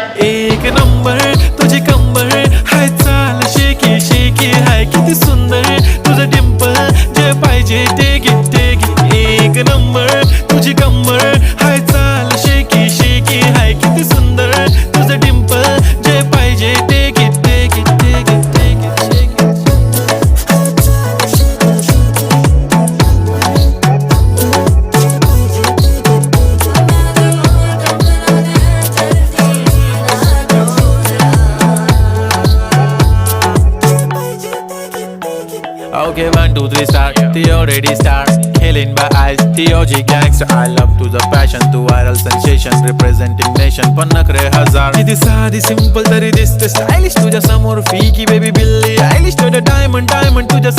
एक नंबर तुझी कंबर हाय, चाल शेकी शेकी हाय, किती सुंदर तुझं डिंपल, जे पाहिजे ते घे. एक नंबर तुझी कंबर हाय, चाल शेकी शेकी हाय, किती सुंदर तुझं डिंपल, जे पाहिजे ते घे. Okay, 1, 2, 3 start. The already start. Killing by eyes. TOG gangster. I love to the passion, to viral sensation, representing nation. पन्नकरे हजार. किती साधी simple तरी दिसते stylish तुझ्या समोर. फीकी baby बिल्ली. Stylish to the diamond तुझ्या